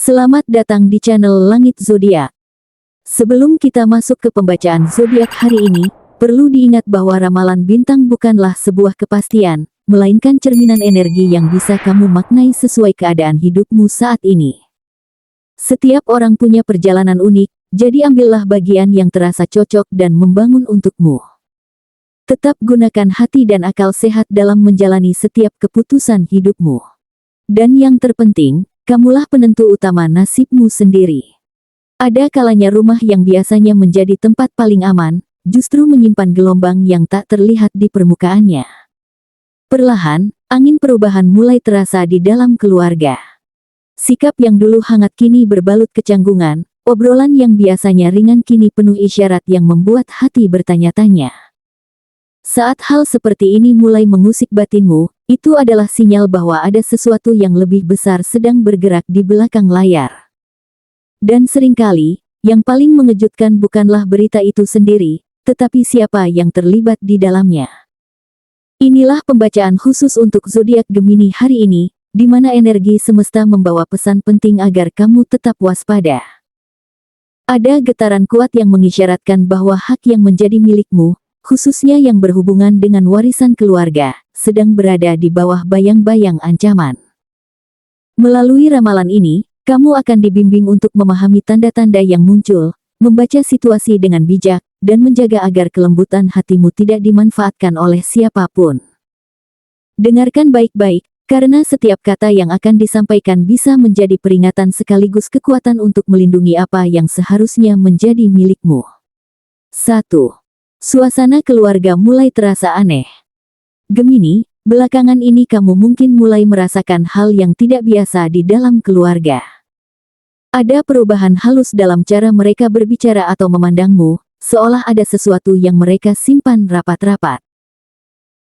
Selamat datang di channel Langit Zodiak. Sebelum kita masuk ke pembacaan zodiak hari ini, perlu diingat bahwa ramalan bintang bukanlah sebuah kepastian, melainkan cerminan energi yang bisa kamu maknai sesuai keadaan hidupmu saat ini. Setiap orang punya perjalanan unik, jadi ambillah bagian yang terasa cocok dan membangun untukmu. Tetap gunakan hati dan akal sehat dalam menjalani setiap keputusan hidupmu. Dan yang terpenting, kamulah penentu utama nasibmu sendiri. Ada kalanya rumah yang biasanya menjadi tempat paling aman, justru menyimpan gelombang yang tak terlihat di permukaannya. Perlahan, angin perubahan mulai terasa di dalam keluarga. Sikap yang dulu hangat kini berbalut kecanggungan, obrolan yang biasanya ringan kini penuh isyarat yang membuat hati bertanya-tanya. Saat hal seperti ini mulai mengusik batinmu, itu adalah sinyal bahwa ada sesuatu yang lebih besar sedang bergerak di belakang layar. Dan seringkali, yang paling mengejutkan bukanlah berita itu sendiri, tetapi siapa yang terlibat di dalamnya. Inilah pembacaan khusus untuk zodiak Gemini hari ini, di mana energi semesta membawa pesan penting agar kamu tetap waspada. Ada getaran kuat yang mengisyaratkan bahwa hak yang menjadi milikmu, khususnya yang berhubungan dengan warisan keluarga, sedang berada di bawah bayang-bayang ancaman. Melalui ramalan ini, kamu akan dibimbing untuk memahami tanda-tanda yang muncul, membaca situasi dengan bijak, dan menjaga agar kelembutan hatimu tidak dimanfaatkan oleh siapapun. Dengarkan baik-baik, karena setiap kata yang akan disampaikan bisa menjadi peringatan sekaligus kekuatan untuk melindungi apa yang seharusnya menjadi milikmu. 1. Suasana keluarga mulai terasa aneh. Gemini, belakangan ini kamu mungkin mulai merasakan hal yang tidak biasa di dalam keluarga. Ada perubahan halus dalam cara mereka berbicara atau memandangmu, seolah ada sesuatu yang mereka simpan rapat-rapat.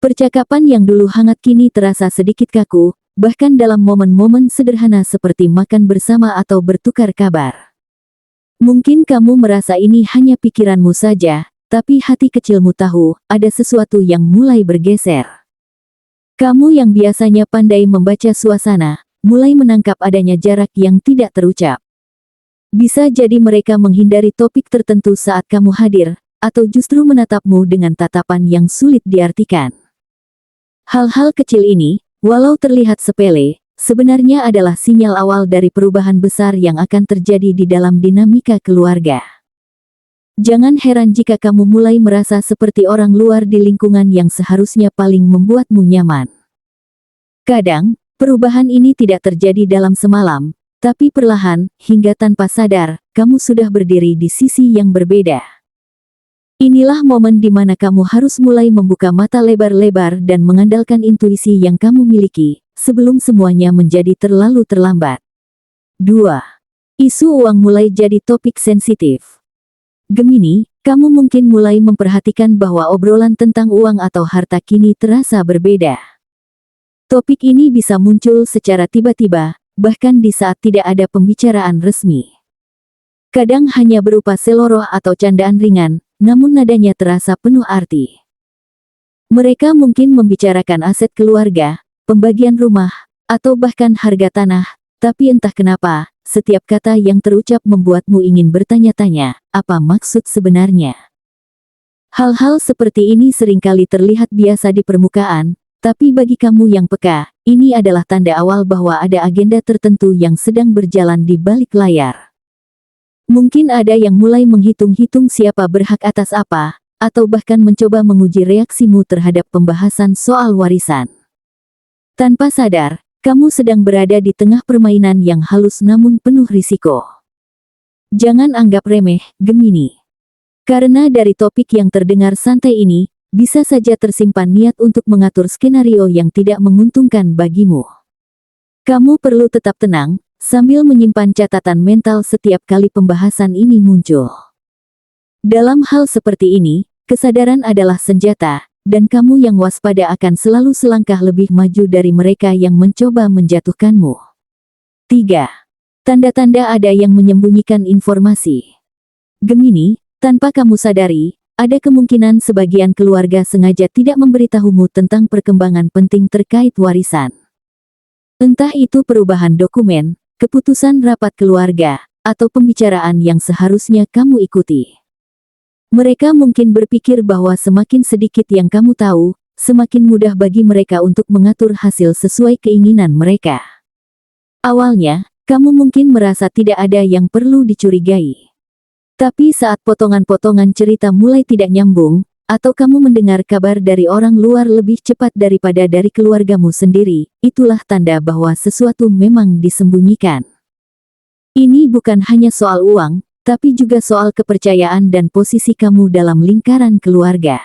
Percakapan yang dulu hangat kini terasa sedikit kaku, bahkan dalam momen-momen sederhana seperti makan bersama atau bertukar kabar. Mungkin kamu merasa ini hanya pikiranmu saja, tapi hati kecilmu tahu, ada sesuatu yang mulai bergeser. Kamu yang biasanya pandai membaca suasana, mulai menangkap adanya jarak yang tidak terucap. Bisa jadi mereka menghindari topik tertentu saat kamu hadir, atau justru menatapmu dengan tatapan yang sulit diartikan. Hal-hal kecil ini, walau terlihat sepele, sebenarnya adalah sinyal awal dari perubahan besar yang akan terjadi di dalam dinamika keluarga. Jangan heran jika kamu mulai merasa seperti orang luar di lingkungan yang seharusnya paling membuatmu nyaman. Kadang, perubahan ini tidak terjadi dalam semalam, tapi perlahan, hingga tanpa sadar, kamu sudah berdiri di sisi yang berbeda. Inilah momen di mana kamu harus mulai membuka mata lebar-lebar dan mengandalkan intuisi yang kamu miliki, sebelum semuanya menjadi terlalu terlambat. 2. Isu uang mulai jadi topik sensitif. Gemini, kamu mungkin mulai memperhatikan bahwa obrolan tentang uang atau harta kini terasa berbeda. Topik ini bisa muncul secara tiba-tiba, bahkan di saat tidak ada pembicaraan resmi. Kadang hanya berupa seloroh atau candaan ringan, namun nadanya terasa penuh arti. Mereka mungkin membicarakan aset keluarga, pembagian rumah, atau bahkan harga tanah, tapi entah kenapa, setiap kata yang terucap membuatmu ingin bertanya-tanya, apa maksud sebenarnya? Hal-hal seperti ini seringkali terlihat biasa di permukaan, tapi bagi kamu yang peka, ini adalah tanda awal bahwa ada agenda tertentu yang sedang berjalan di balik layar. Mungkin ada yang mulai menghitung-hitung siapa berhak atas apa, atau bahkan mencoba menguji reaksimu terhadap pembahasan soal warisan. Tanpa sadar, kamu sedang berada di tengah permainan yang halus namun penuh risiko. Jangan anggap remeh, Gemini. Karena dari topik yang terdengar santai ini, bisa saja tersimpan niat untuk mengatur skenario yang tidak menguntungkan bagimu. Kamu perlu tetap tenang, sambil menyimpan catatan mental setiap kali pembahasan ini muncul. Dalam hal seperti ini, kesadaran adalah senjata, dan kamu yang waspada akan selalu selangkah lebih maju dari mereka yang mencoba menjatuhkanmu. 3. Tanda-tanda ada yang menyembunyikan informasi. Gemini, tanpa kamu sadari, ada kemungkinan sebagian keluarga sengaja tidak memberitahumu tentang perkembangan penting terkait warisan. Entah itu perubahan dokumen, keputusan rapat keluarga, atau pembicaraan yang seharusnya kamu ikuti. Mereka mungkin berpikir bahwa semakin sedikit yang kamu tahu, semakin mudah bagi mereka untuk mengatur hasil sesuai keinginan mereka. Awalnya, kamu mungkin merasa tidak ada yang perlu dicurigai. Tapi saat potongan-potongan cerita mulai tidak nyambung, atau kamu mendengar kabar dari orang luar lebih cepat daripada dari keluargamu sendiri, itulah tanda bahwa sesuatu memang disembunyikan. Ini bukan hanya soal uang, tapi juga soal kepercayaan dan posisi kamu dalam lingkaran keluarga.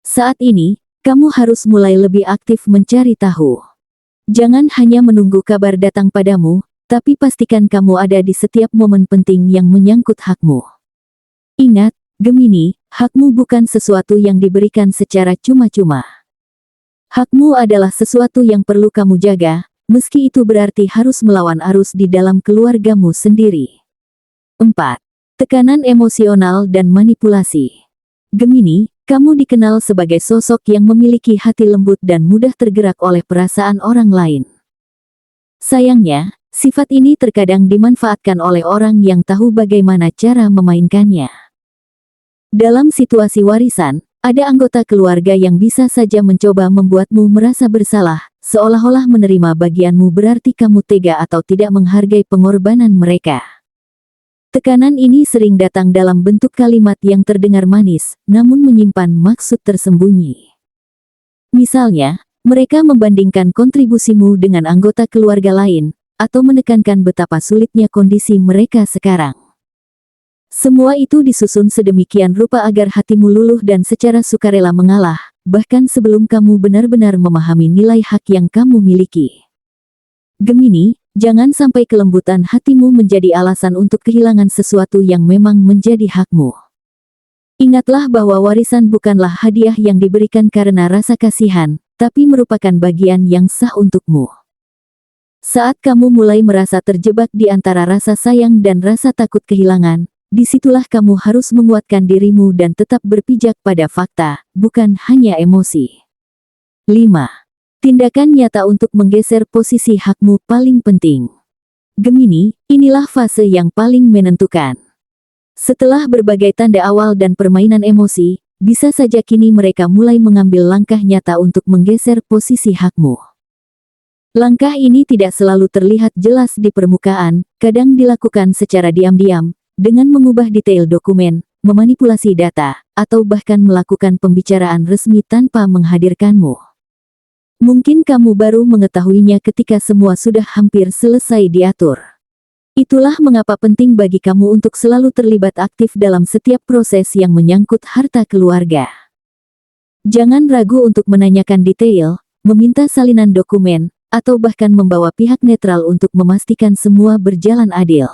Saat ini, kamu harus mulai lebih aktif mencari tahu. Jangan hanya menunggu kabar datang padamu, tapi pastikan kamu ada di setiap momen penting yang menyangkut hakmu. Ingat, Gemini, hakmu bukan sesuatu yang diberikan secara cuma-cuma. Hakmu adalah sesuatu yang perlu kamu jaga, meski itu berarti harus melawan arus di dalam keluargamu sendiri. 4. Tekanan emosional dan manipulasi. Gemini, kamu dikenal sebagai sosok yang memiliki hati lembut dan mudah tergerak oleh perasaan orang lain. Sayangnya, sifat ini terkadang dimanfaatkan oleh orang yang tahu bagaimana cara memainkannya. Dalam situasi warisan, ada anggota keluarga yang bisa saja mencoba membuatmu merasa bersalah, seolah-olah menerima bagianmu berarti kamu tega atau tidak menghargai pengorbanan mereka. Tekanan ini sering datang dalam bentuk kalimat yang terdengar manis, namun menyimpan maksud tersembunyi. Misalnya, mereka membandingkan kontribusimu dengan anggota keluarga lain, atau menekankan betapa sulitnya kondisi mereka sekarang. Semua itu disusun sedemikian rupa agar hatimu luluh dan secara sukarela mengalah, bahkan sebelum kamu benar-benar memahami nilai hak yang kamu miliki. Gemini, jangan sampai kelembutan hatimu menjadi alasan untuk kehilangan sesuatu yang memang menjadi hakmu. Ingatlah bahwa warisan bukanlah hadiah yang diberikan karena rasa kasihan, tapi merupakan bagian yang sah untukmu. Saat kamu mulai merasa terjebak di antara rasa sayang dan rasa takut kehilangan, disitulah kamu harus menguatkan dirimu dan tetap berpijak pada fakta, bukan hanya emosi. 5. Tindakan nyata untuk menggeser posisi hakmu paling penting. Gemini, inilah fase yang paling menentukan. Setelah berbagai tanda awal dan permainan emosi, bisa saja kini mereka mulai mengambil langkah nyata untuk menggeser posisi hakmu. Langkah ini tidak selalu terlihat jelas di permukaan, kadang dilakukan secara diam-diam, dengan mengubah detail dokumen, memanipulasi data, atau bahkan melakukan pembicaraan resmi tanpa menghadirkanmu. Mungkin kamu baru mengetahuinya ketika semua sudah hampir selesai diatur. Itulah mengapa penting bagi kamu untuk selalu terlibat aktif dalam setiap proses yang menyangkut harta keluarga. Jangan ragu untuk menanyakan detail, meminta salinan dokumen, atau bahkan membawa pihak netral untuk memastikan semua berjalan adil.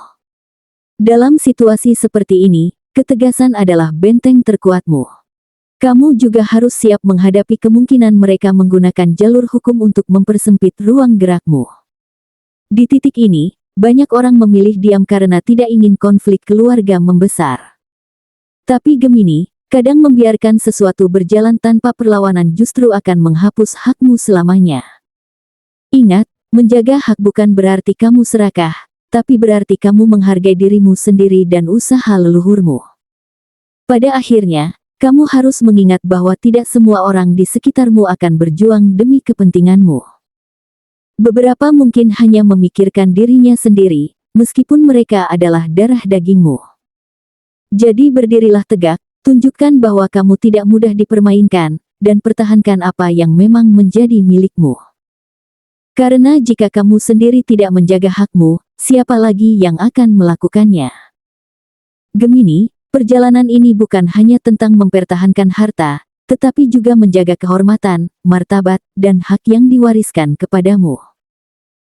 Dalam situasi seperti ini, ketegasan adalah benteng terkuatmu. Kamu juga harus siap menghadapi kemungkinan mereka menggunakan jalur hukum untuk mempersempit ruang gerakmu. Di titik ini, banyak orang memilih diam karena tidak ingin konflik keluarga membesar. Tapi Gemini, kadang membiarkan sesuatu berjalan tanpa perlawanan justru akan menghapus hakmu selamanya. Ingat, menjaga hak bukan berarti kamu serakah, tapi berarti kamu menghargai dirimu sendiri dan usaha leluhurmu. Pada akhirnya, kamu harus mengingat bahwa tidak semua orang di sekitarmu akan berjuang demi kepentinganmu. Beberapa mungkin hanya memikirkan dirinya sendiri, meskipun mereka adalah darah dagingmu. Jadi berdirilah tegak, tunjukkan bahwa kamu tidak mudah dipermainkan, dan pertahankan apa yang memang menjadi milikmu. Karena jika kamu sendiri tidak menjaga hakmu, siapa lagi yang akan melakukannya? Gemini, perjalanan ini bukan hanya tentang mempertahankan harta, tetapi juga menjaga kehormatan, martabat, dan hak yang diwariskan kepadamu.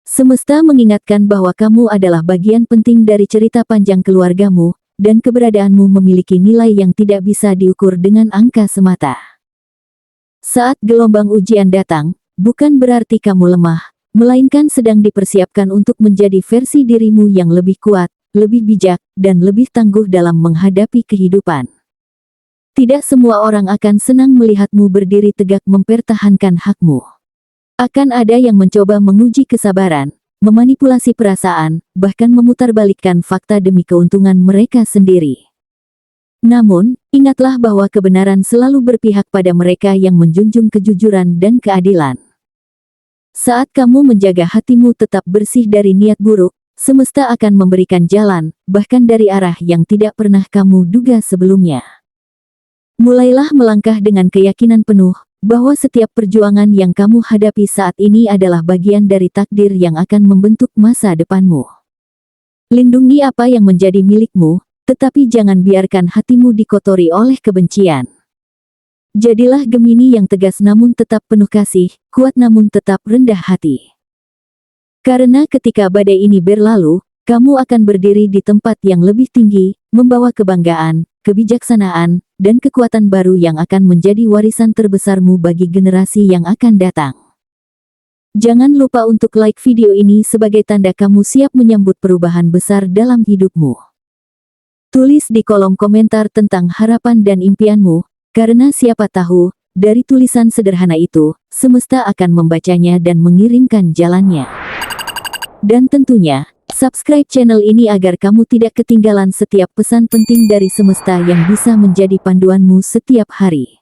Semesta mengingatkan bahwa kamu adalah bagian penting dari cerita panjang keluargamu, dan keberadaanmu memiliki nilai yang tidak bisa diukur dengan angka semata. Saat gelombang ujian datang, bukan berarti kamu lemah, melainkan sedang dipersiapkan untuk menjadi versi dirimu yang lebih kuat, lebih bijak, dan lebih tangguh dalam menghadapi kehidupan. Tidak semua orang akan senang melihatmu berdiri tegak mempertahankan hakmu. Akan ada yang mencoba menguji kesabaran, memanipulasi perasaan, bahkan memutarbalikkan fakta demi keuntungan mereka sendiri. Namun, ingatlah bahwa kebenaran selalu berpihak pada mereka yang menjunjung kejujuran dan keadilan. Saat kamu menjaga hatimu tetap bersih dari niat buruk, semesta akan memberikan jalan, bahkan dari arah yang tidak pernah kamu duga sebelumnya. Mulailah melangkah dengan keyakinan penuh, bahwa setiap perjuangan yang kamu hadapi saat ini adalah bagian dari takdir yang akan membentuk masa depanmu. Lindungi apa yang menjadi milikmu, tetapi jangan biarkan hatimu dikotori oleh kebencian. Jadilah Gemini yang tegas namun tetap penuh kasih, kuat namun tetap rendah hati. Karena ketika badai ini berlalu, kamu akan berdiri di tempat yang lebih tinggi, membawa kebanggaan, kebijaksanaan, dan kekuatan baru yang akan menjadi warisan terbesarmu bagi generasi yang akan datang. Jangan lupa untuk like video ini sebagai tanda kamu siap menyambut perubahan besar dalam hidupmu. Tulis di kolom komentar tentang harapan dan impianmu, karena siapa tahu, dari tulisan sederhana itu, semesta akan membacanya dan mengirimkan jalannya. Dan tentunya, subscribe channel ini agar kamu tidak ketinggalan setiap pesan penting dari semesta yang bisa menjadi panduanmu setiap hari.